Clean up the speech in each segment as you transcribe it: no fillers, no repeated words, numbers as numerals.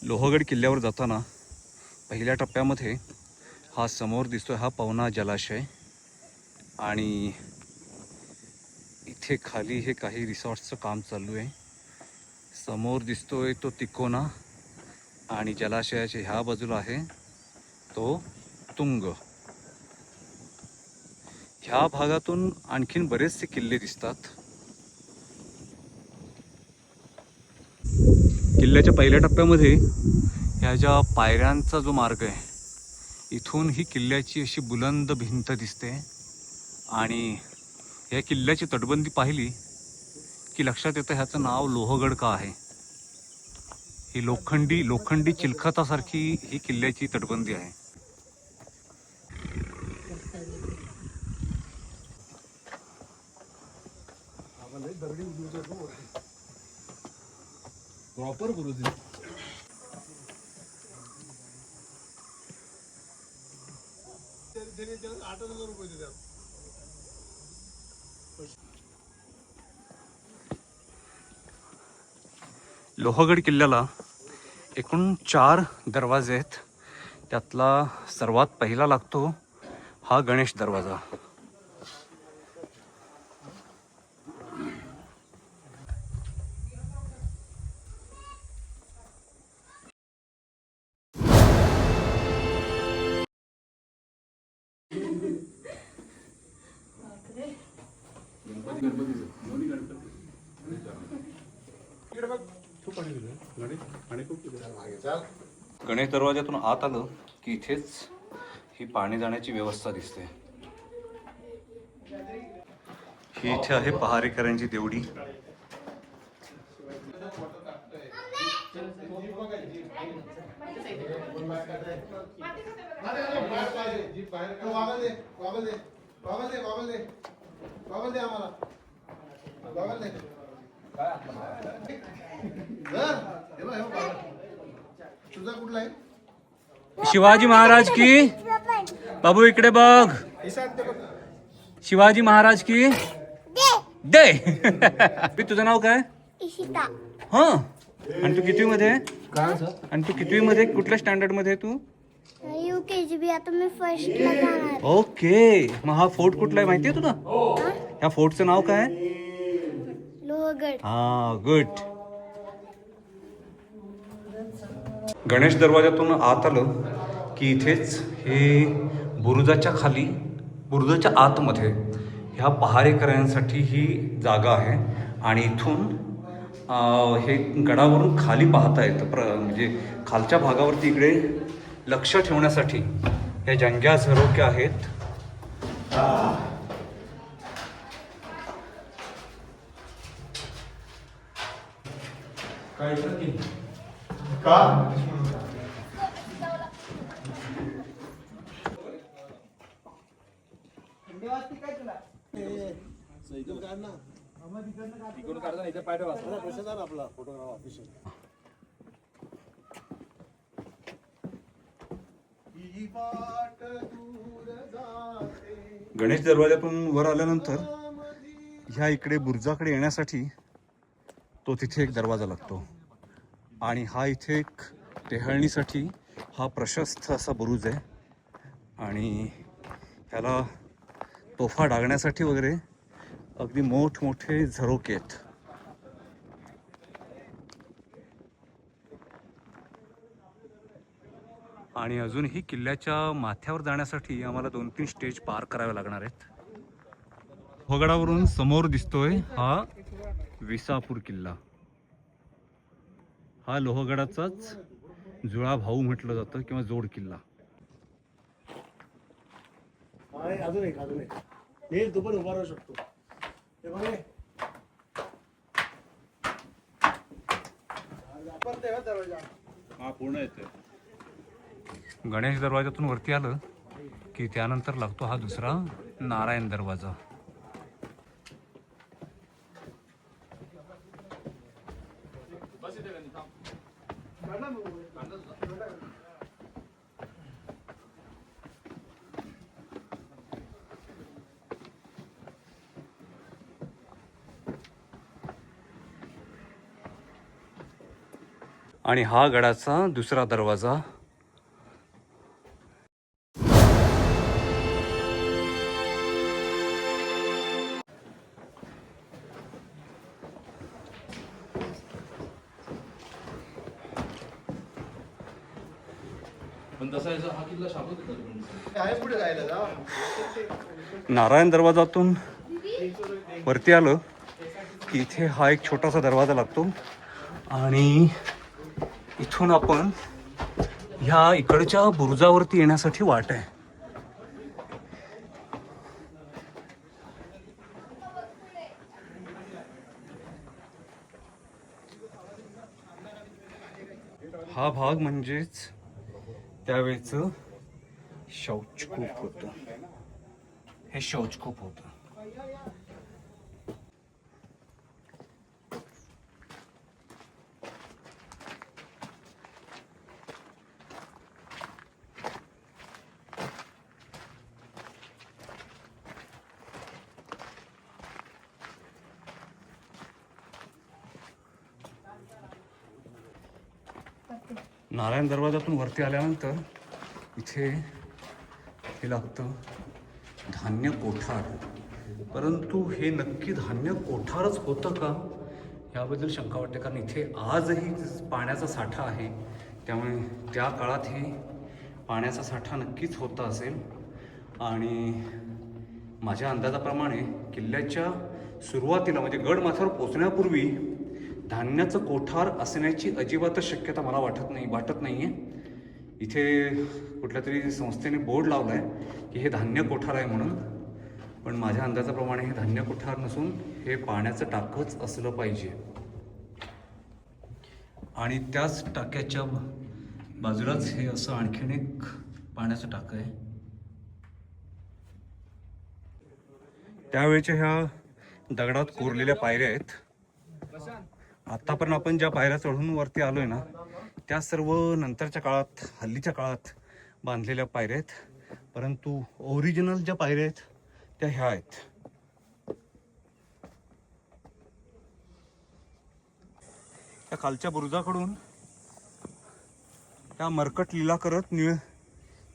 लोहगड किल्ल्यावर जाताना पहिल्या टप्प्यामध्ये हा समोर दिसतोय हा पवना जलाशय आणि इथे खाली हे काही रिसॉर्ट्सचं काम चालू आहे. समोर दिसतोय तो तिकोना आणि जलाशयाच्या ह्या बाजूला आहे तो तुंग. ह्या भागातून आणखीन बरेचसे किल्ले दिसतात. किल्ल्याच्या पहिल्या टप्प्यामध्ये ह्या ज्या पायऱ्यांचा जो मार्ग आहे इथून ही किल्ल्याची अशी बुलंद भिंत दिसते आणि या किल्ल्याची तटबंदी पाहिली की लक्षात येतं ह्याचं नाव लोहगड का आहे. ही लोखंडी चिलखतासारखी ही किल्ल्याची तटबंदी आहे. प्रॉपर गुरुजी लोहगड किल्ल्याला एकूण 4 दरवाजे आहेत. त्यातला सर्वात पहिला लागतो हा गणेश दरवाजा. गणेश दरवाजातून आत आलं की इथेच ही पाणी जाण्याची व्यवस्था दिसते. ही इथे आहे पहारेकरांची देवडी. शिवाजी महाराज की बाबू इकडे बघ. शिवाजी महाराज की दे. तुझं नाव काय? इशिता. हा आणि तू कितवी मध्ये? आणि तू कितवी मध्ये कुठल्या स्टँडर्ड मध्ये तू? UKG बी. आता मी फर्स्टला जाणार. ओके. मग हा फोर्ट कुठला आहे माहितीये तुला? ह्या फोर्टचं नाव काय? लोहगड. हा गुड. गणेश दरवाजातून आत आलं की इथेच हे बुरुजाच्या आतमध्ये ह्या पहारेकऱ्यांसाठी ही जागा आहे आणि इथून हे गडावरून खाली पाहता येतं. म्हणजे खालच्या भागावरती इकडे लक्ष ठेवण्यासाठी हे जंग्या झरोके आहेत. गणेश दरवाजातून वर आल्यानंतर ह्या इकडे बुरुजाकडे येण्यासाठी तो तिथे एक दरवाजा लागतो आणि हा इथे एक टेहळणीसाठी हा प्रशस्त असा बुरुज आहे आणि ह्याला तोफा डागण्यासाठी वगैरे अगदी मोठमोठे झरोके आहेत. आणि अजूनही किल्ल्याच्या माथ्यावर जाण्यासाठी आम्हाला 2-3 स्टेज पार करावे लागणार आहेत. लोहगडावरून समोर दिसतोय हा विसापूर किल्ला. हा लोहगडाचाच जुळा भाऊ म्हटलं जातं किंवा जोड किल्ला. अजून एक हे तू पण उभा राहू शकतो. हा पूर्ण येतोय. गणेश दरवाजातून वरती आलं की त्यानंतर लागतो हा दुसरा नारायण दरवाजा. आणि हा गडाचा दुसरा दरवाजा. नारायण दरवाजातून वरती आलं की इथे हा एक छोटासा दरवाजा लागतो आणि इथून आपण ह्या इकडच्या बुरुजावरती येण्यासाठी वाट आहे. हा भाग म्हणजेच त्यावेळेचं शौचकूप होतं. हे शौचकूप होतं. नारायण दरवाजातून वरती आल्यानंतर इथे हे लागतं धान्य कोठार. परंतु हे नक्की धान्य कोठारच होतं का याबद्दल शंका वाटते, कारण इथे आजही पाण्याचा साठा आहे. त्यामुळे त्या काळात हे पाण्याचा साठा नक्कीच होता असेल. आणि माझ्या अंदाजाप्रमाणे किल्ल्याच्या सुरुवातीला म्हणजे गडमाथ्यावर पोचण्यापूर्वी धान्याचं कोठार असण्याची अजिबातच शक्यता मला वाटत नाही आहे. इथे कुठल्या तरी संस्थेने बोर्ड लावला आहे की हे धान्य कोठार आहे म्हणून, पण माझ्या अंदाजाप्रमाणे हे धान्य कोठार नसून हे पाण्याचं टाकंच असलं पाहिजे. आणि त्याच टाक्याच्या बाजूलाच हे असं आणखीन एक पाण्याचं टाकं आहे. त्यावेळेच्या ह्या दगडात कोरलेल्या पायऱ्या आहेत. आतापर्यंत आपण ज्या पायऱ्या चढून वरती आलोय ना, त्या सर्व नंतरच्या काळात, हल्लीच्या काळात बांधलेल्या पायऱ्या आहेत. परंतु ओरिजिनल ज्या पायऱ्या आहेत त्या ह्या आहेत. त्या खालच्या बुरुजाकडून त्या मरकट लीला करत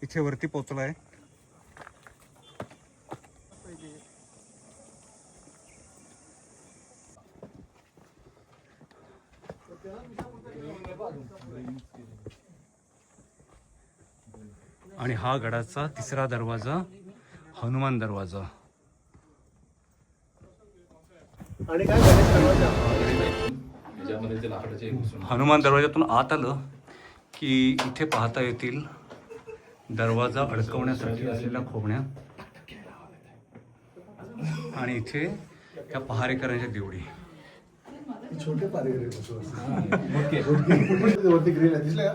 इथे वरती पोचलाय. आणि हा गडाचा तिसरा दरवाजा हनुमान दरवाजा. आणि काय गणेश दरवाजा. हनुमान दरवाजातून आत आलं की इथे पाहता येतील दरवाजा अडकवण्यासाठी असलेल्या खोबण्या. आणि इथे त्या पहारेकरांच्या देवडी. छोटे पारेकरी वरती ग्रिल आहे, दिसलं का?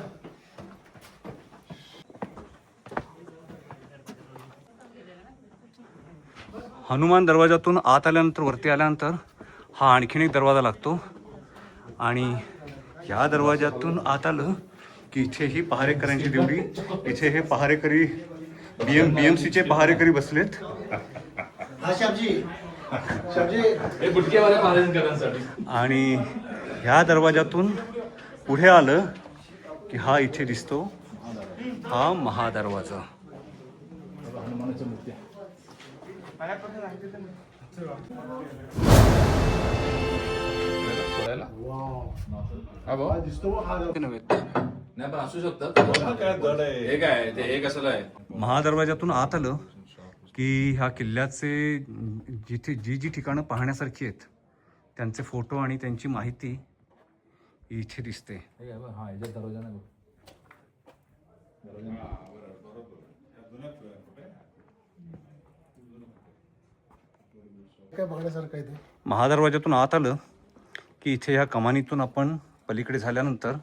हनुमान दरवाजातून आत आल्यानंतर वरती आल्यानंतर हा आणखीन एक दरवाजा लागतो. आणि या दरवाजातून आत आलं की इथे ही पहारेकरांची देवडी. इथे हे पहारेकरी BMC पहारेकरी बसलेत. आणि ह्या दरवाजातून पुढे आलं की हा इथे दिसतो हा महादरवाजा. नाही पण असू शकतात. हे काय ते हे कसलं आहे. महादरवाजातून आत आलं की ह्या किल्ल्याचे जी ठिकाणं पाहण्यासारखी आहेत त्यांचे फोटो आणि त्यांची माहिती इथे दिसते. हा याच्यात दरवाजा नाही. काय बघण्यासारखं आहे ते. महादरवाजातून आत आलं की इथे ह्या कमानीतून आपण पलीकडे झाल्यानंतर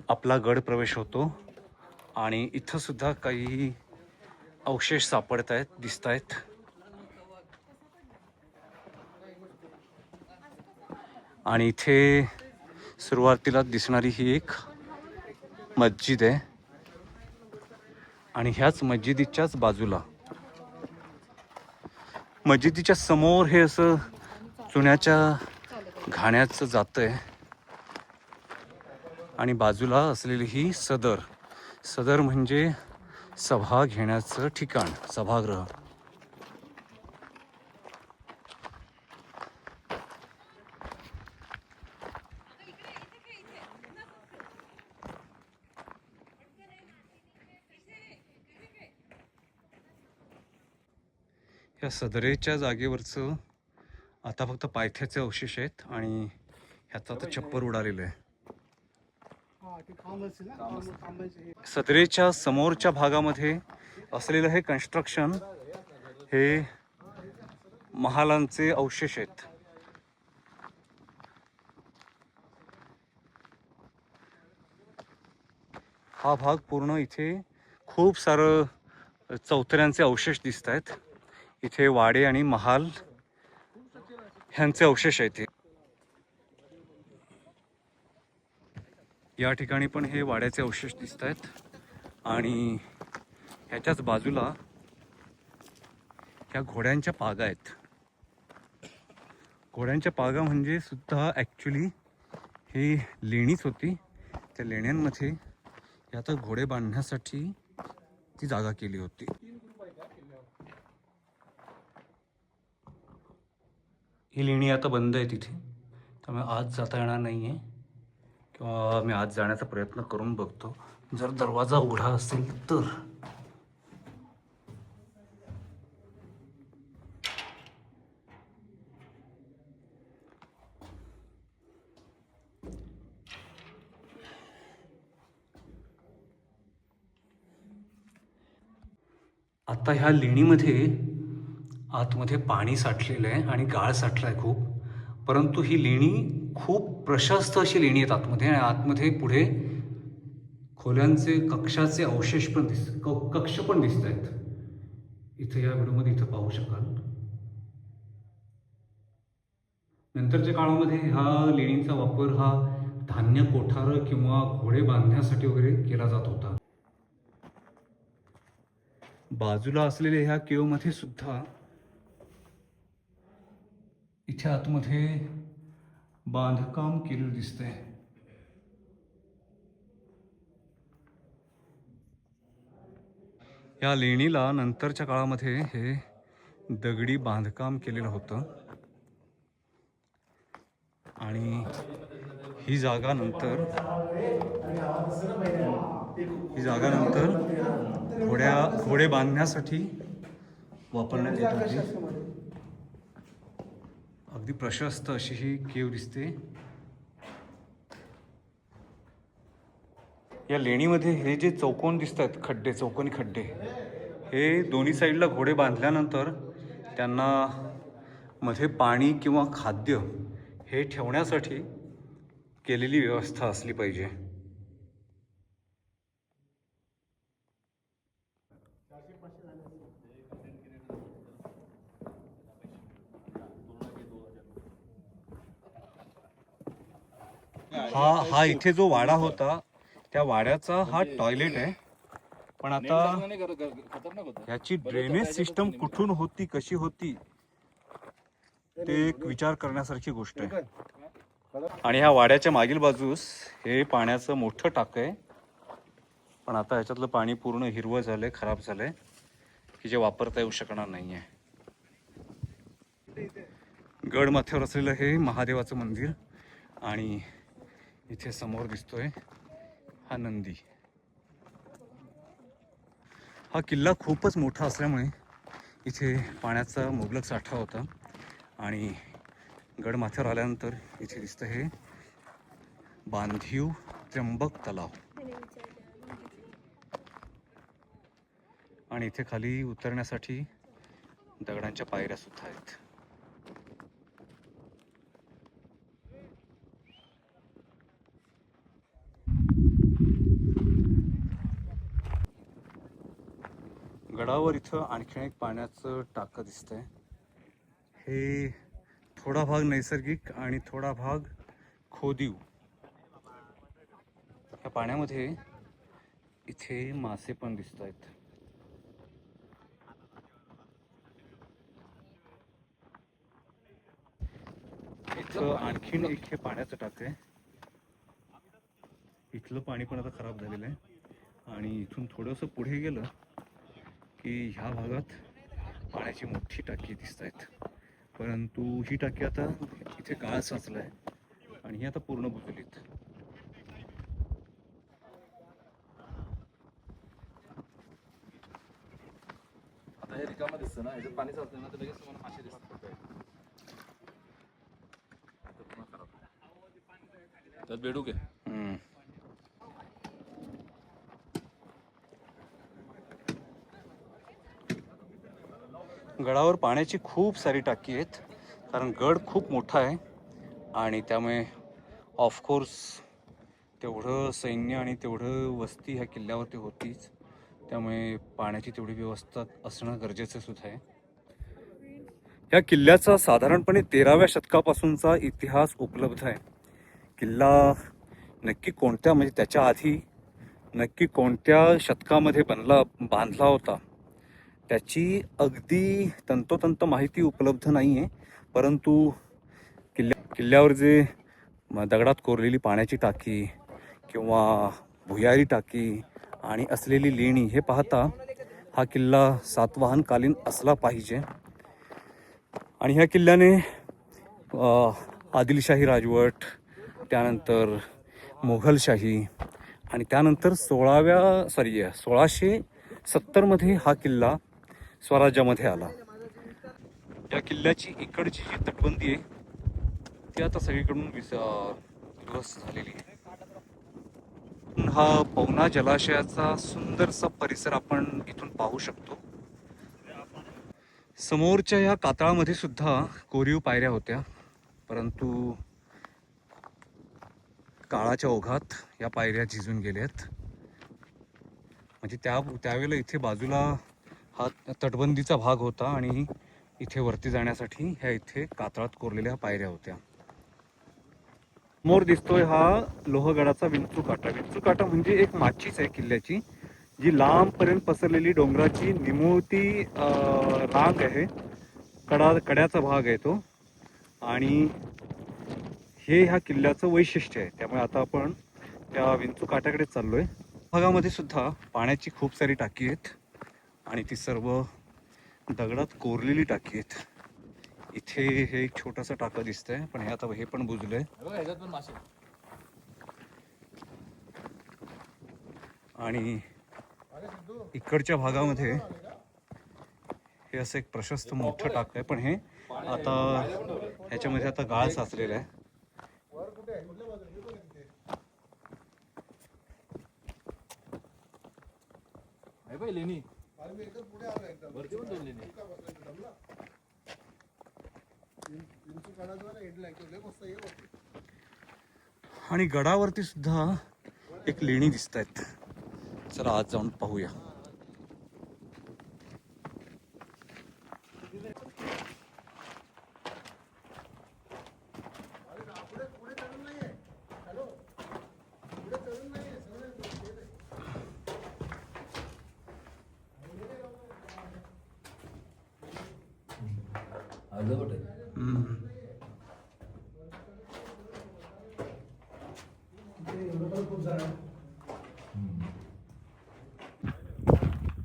आपला गड प्रवेश होतो. आणि इथं सुद्धा काही अवशेष दिसत आहेत. आणि इथे सुरुवातीला दिसणारी ही एक मस्जिद आहे. आणि ह्याच मस्जिदीच्याच बाजूला मस्जिदीच्या समोर हे असं चुन्याच्या घाण्याचं जातं आहे. आणि बाजूला असलेली ही सदर. सदर म्हणजे सभा घेण्याचं ठिकाण, सभागृह. या सदरेच्या जागेवरचं आता फक्त पायथ्याचे अवशेष आहेत आणि ह्याचं आता छप्पर उडालेलं आहे. सदरेच्या समोरच्या भागामध्ये असलेलं हे कन्स्ट्रक्शन हे महालांचे अवशेष आहेत. हा भाग पूर्ण इथे खूप सारं चौथऱ्यांचे अवशेष दिसत आहेत. इथे वाडे आणि महाल ह्यांचे अवशेष आहेत. या ठिकाणी पण हे वाड्याचे अवशेष दिसत आहेत आणि ह्याच्याच बाजूला ह्या घोड्यांच्या पागा आहेत. घोड्यांच्या पागा म्हणजे सुद्धा ॲक्च्युली ही लेणीच होती. त्या लेण्यांमध्ये आता घोडे बांधण्यासाठी ती जागा केली होती. ही लेणी आता बंद आहे तिथे, त्यामुळे आज जाता येणार नाही आहे किंवा मी आज जाण्याचा प्रयत्न करून बघतो जर दरवाजा उघडा असेल तर. आता ह्या लेणीमध्ये आतमध्ये पाणी साठलेलं आहे आणि गाळ साठला आहे खूप. परंतु ही लेणी खूप प्रशस्त अशी लेणी आहेत आतमध्ये आणि आतमध्ये पुढे खोल्यांचे कक्षाचे अवशेष पण कक्ष पण दिसत आहेत. इथं या व्हिडिओमध्ये इथं पाहू शकाल. नंतरच्या काळामध्ये ह्या लेणींचा वापर हा धान्य कोठारं किंवा घोडे बांधण्यासाठी वगैरे केला जात होता. बाजूला असलेल्या ह्या केवमध्ये सुद्धा इथे आतमध्ये बांधकाम केलेलं दिसतंय. या लेणीला नंतरच्या काळामध्ये हे दगडी बांधकाम केलेलं होतं आणि ही जागा नंतर घोडे बांधण्यासाठी वापरण्यात येत होती. अगदी प्रशस्त अशी ही केव दिसते. या लेणीमध्ये हे जे चौकोन दिसत आहेत खड्डे, चौकोनी खड्डे, हे दोन्ही साईडला घोडे बांधल्यानंतर त्यांना मध्ये पाणी किंवा खाद्य हे ठेवण्यासाठी केलेली व्यवस्था असली पाहिजे. हा इथे जो वाडा होता त्या वाड्याचा हा टॉयलेट आहे. पण आता ह्याची ड्रेनेज सिस्टम कुठून होती, कशी होती, ते एक विचार करण्यासारखी गोष्ट आहे. आणि ह्या वाड्याच्या मागील बाजूस हे पाण्याचं मोठं टाकं आहे. पण आता ह्याच्यातलं पाणी पूर्ण हिरवं झालंय, खराब झालंय की जे वापरता येऊ शकणार नाहीये. गड माथ्यावर असलेलं हे महादेवाचं मंदिर आणि इथे समोर दिसतोय हा नंदी. हा किल्ला खूपच मोठा असल्यामुळे इथे पाण्याचा मुबलक साठा होता आणि गड माथ्यावर आल्यानंतर इथे दिसतं हे बांधीव त्र्यंबक तलाव. आणि इथे खाली उतरण्यासाठी दगडांच्या पायऱ्या सुद्धा आहेत. गडावर इथं आणखीन एक पाण्याचं टाकं दिसतंय. हे थोडा भाग नैसर्गिक आणि थोडा भाग खोदीव. या पाण्यामध्ये इथे मासे पण दिसत आहेत. इथं आणखीन एक हे पाण्याचं टाकं आहे. इथलं पाणी पण आता खराब झालेलं आहे आणि इथून थोडंसं पुढे गेलं की ह्या भागात पाण्याची मोठी टाकी दिसत आहेत, परंतु ही टाकी आता इथे गाळ साचला आहे आणि ही आता पूर्ण बुजलीत. आता हे रिकामं दिसतं ना, याच्यात पाणी साचलं ना तर लगेच तुम्हाला मासे दिसतात. आता पूर्ण खराब. त्यात बेडूक आहे. गडावर पाण्याची खूप सारी टाकी आहेत, कारण गड खूप मोठा आहे आणि त्यामुळे ऑफकोर्स तेवढं सैन्य आणि तेवढं वस्ती ह्या किल्ल्यावरती होतीच, त्यामुळे पाण्याची तेवढी व्यवस्था असणं गरजेचं सुद्धा आहे. या किल्ल्याचा साधारणपणे 13व्या शतकापासूनचा इतिहास उपलब्ध आहे. किल्ला नक्की कोणत्या, म्हणजे त्याच्या आधी नक्की कोणत्या शतकामध्ये बांधला होता त्याची अगदी तंतोतंत माहिती उपलब्ध नाही आहे, परंतु किल्ल्यावर जे दगडात कोरलेली पाण्याची टाकी किंवा भुयारी टाकी आणि असलेली लेणी हे पाहता हा किल्ला सातवाहनकालीन असला पाहिजे. आणि ह्या किल्ल्याने आदिलशाही राजवट, त्यानंतर मोघलशाही आणि त्यानंतर 1670मध्ये हा किल्ला स्वराज्यामध्ये आला. या किल्ल्याची इकडची जी तटबंदी आहे ती आता सगळीकडून उद्ध्वस्त झालेली आहे. हा पवना जलाशयाचा सुंदरसा परिसर आपण इथून पाहू शकतो. समोरच्या या कातळामध्ये सुद्धा कोरीव पायऱ्या होत्या, परंतु काळाच्या ओघात या पायऱ्या झिजून गेल्यात. म्हणजे त्यावेळेला इथे बाजूला हा तटबंदीचा भाग होता आणि इथे वरती जाण्यासाठी ह्या इथे कातळात कोरलेल्या पायऱ्या होत्या. समोर दिसतोय हा लोहगडाचा विंचू काटा. विंचू काटा म्हणजे एक माचीच आहे किल्ल्याची, जी लांबपर्यंत पसरलेली डोंगराची निमुळती रांग आहे. कड्याचा भाग आहे तो आणि हे ह्या किल्ल्याचं वैशिष्ट्य आहे. त्यामुळे आता आपण त्या विंचू काट्याकडे चाललोय. भागामध्ये सुद्धा पाण्याची खूप सारी टाकी आहेत आणि ती सर्व दगडात कोरलेली टाकी आहेत. इथे हे एक छोटंसं टाकं दिसतंय, पण हे आता हे पण बुजलंय. ह्याच्यात पण मासे. आणि इकडच्या भागामध्ये हे असं एक प्रशस्त मोठं टाक आहे, पण हे आता ह्याच्यामध्ये आता गाळ साचलेला आहे. लेणी आणि गडावरती सुद्धा एक लेणी दिसत आहेत. चला आज जाऊन पाहूया.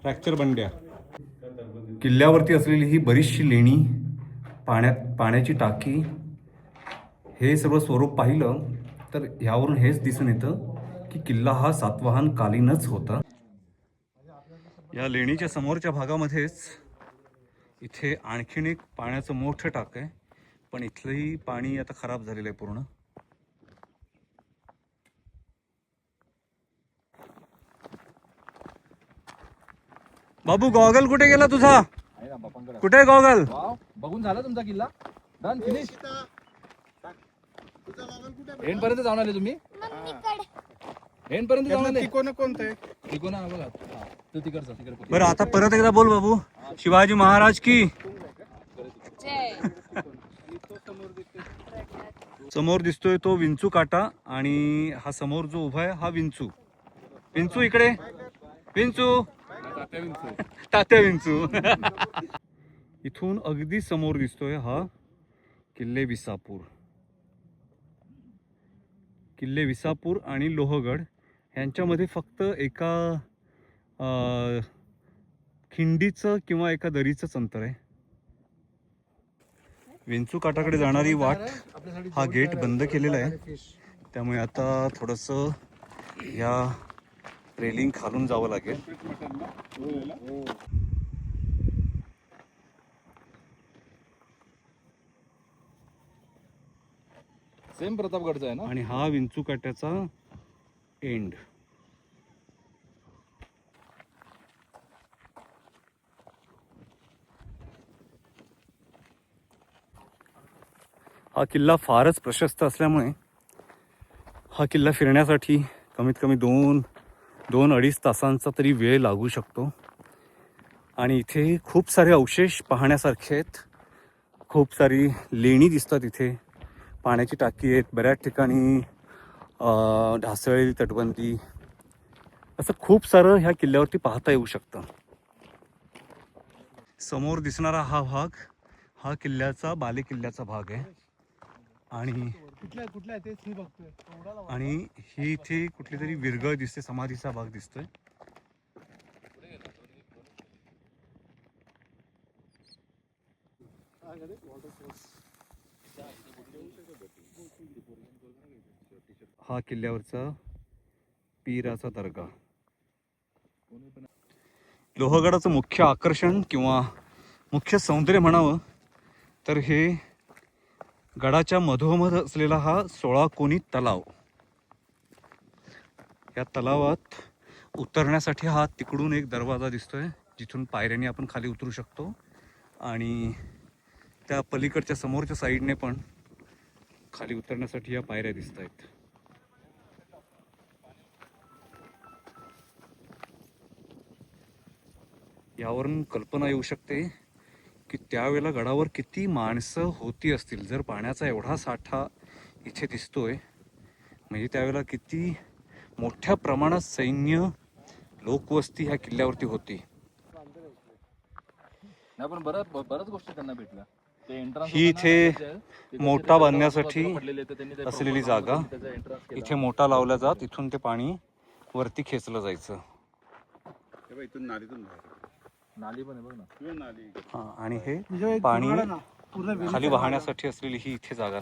फ्रॅक्चर बंड्या. किल्ल्यावरती असलेली ही बरीचशी लेणी, पाण्याची टाकी, हे सगळं स्वरूप पाहिलं तर ह्यावरून हेच दिसून येतं की किल्ला हा सातवाहनकालीनच होता. या लेणीच्या समोरच्या भागामध्येच इथे आणखीन एक पाण्याचं मोठं टाक आहे, पण इथलंही पाणी आता खराब झालेलं आहे पूर्ण. बाबू गॉगल कुठे गेला तुझा? कुठे गॉगल? बघून झाला तुमचा किल्ला? Done, finish. एंड पर्यंत जाऊन आले तुम्ही? एंड पर्यंत जाऊन आले. तिकोना कोणतं आहे? तिकोना बघा. तो तिकडचा तिकडे. बरं आता परत एकदा बोल बाबू. शिवाजी महाराज की. समोर दिसतोय तो विंचू काटा आणि हा समोर जो उभा आहे हा विंचू. विंचू इकडे. विंचू. तात्या विंचू. इथून अगदी समोर दिसतोय हा किल्ले विसापूर. किल्ले विसापूर आणि लोहगड यांच्यामध्ये फक्त एका खिंडीचं किंवा एका दरीचंच अंतर आहे. विंचू काठाकडे जाणारी वाट हा गेट बंद केलेला आहे, त्यामुळे आता थोडंसं या रेलिंग खालून जावं लागेल. सेम प्रतापगडचा आहे ना. आणि हा विंचू काट्याचा एंड. हा किल्ला फारच प्रशस्त असल्यामुळे हा किल्ला फिरण्यासाठी कमीत कमी 2-2.5 तासांचा तरी वेळ लागू शकतो. आणि इथे खूप सारे अवशेष पाहण्यासारखे आहेत. खूप सारी लेणी दिसतात इथे. पाण्याची टाकी आहेत, बऱ्याच ठिकाणी ढासळलेली तटबंदी, असं खूप सारं ह्या किल्ल्यावरती पाहता येऊ शकतं. समोर दिसणारा हा भाग हा किल्ल्याचा बालेकिल्ल्याचा भाग आहे. आणि कुठल्या तेच मी बघतोय. आणि ही इथे कुठली तरी विरगळ दिसते, समाधीचा भाग दिसतोय. हा किल्ल्यावरचा पीराचा दर्गा. लोहगडाचं मुख्य आकर्षण किंवा मुख्य सौंदर्य म्हणावं तर हे गडाच्या मधोमध असलेला हा 16 कोनी तलाव. या तलावात उतरण्यासाठी हा तिकडून एक दरवाजा दिसतोय, जिथून पायऱ्याने आपण खाली उतरू शकतो. आणि त्या पलीकडच्या समोरच्या साईडने पण खाली उतरण्यासाठी या पायऱ्या दिसत आहेत. यावरून कल्पना येऊ शकते की त्यावेळेला गडावर किती माणसं होती असतील. जर पाण्याचा एवढा साठा इथे दिसतोय म्हणजे त्यावेळेला किती मोठ्या प्रमाणात सैन्य, लोकवस्ती ह्या किल्ल्यावरती होती. नाही पण बऱ्याच गोष्टी त्यांना भेटल्या. ते entrance ही होतं ना, इथे ते मोठा बांधण्यासाठी पडलेले तर त्यांनी ते असलेली जागा. त्याचा entrance केला. इथे मोठा लावला जात, इथून ते पाणी वरती खेचलं जायचं. नाली पण आहे बघ ना. हा, आणि हे पाणी खाली वाहण्यासाठी असलेली ही इथे जागा.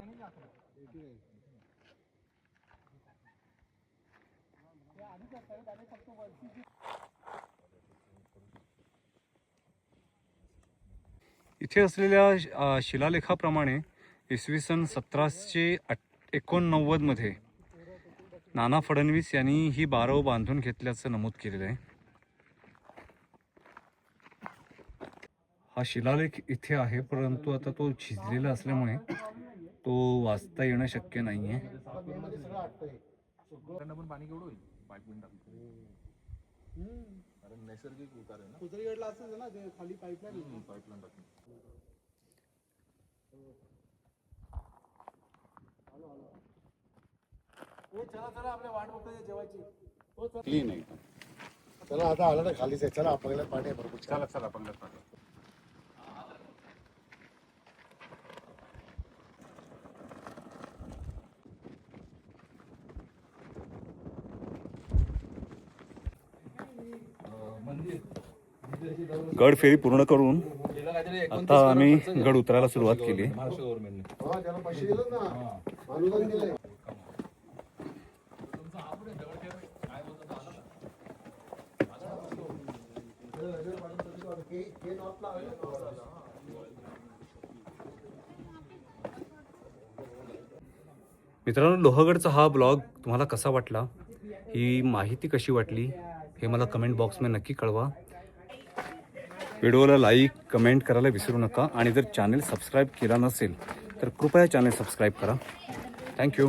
इथे असलेल्या शिलालेखाप्रमाणे इसवी सन 1789 मध्ये नाना फडणवीस यांनी ही बारव बांधून घेतल्याचं नमूद केलेलं आहे. हा शिलालेख इथे आहे, परंतु आता तो झिजलेला असल्यामुळे तो वाचता येणं शक्य नाहीये. पण पाणी केवढं होईल पाईपलाईन टाकली. कारण नैसर्गिक उतार आहे ना. कुत्रीगडला असंच ना, ते खाली पाईपलाईन टाकली. चला आपल्या वाट बघतोय जेवायची. क्लीन आहे. चला आता आलं ना खालीच आहे. चला आपल्याला पाणी आहे भरपूर. चला पंगत पाणी. गड फेरी पूर्ण करून आता आम्ही गड उतरायला सुरुवात केली. महाराष्ट्र गव्हर्नमेंटने त्याला पैसे दिलेत ना, अनुदान दिलंय. मित्रांनो, लोहगडचा हा ब्लॉग तुम्हाला कसा वाटला, ही माहिती कशी वाटली हे मला कमेंट बॉक्समध्ये नक्की कळवा. व्हिडिओला लाईक कमेंट करायला विसरू नका. आणि जर चॅनल सबस्क्राईब केला नसेल तर कृपया चॅनल सबस्क्राईब करा. थँक्यू.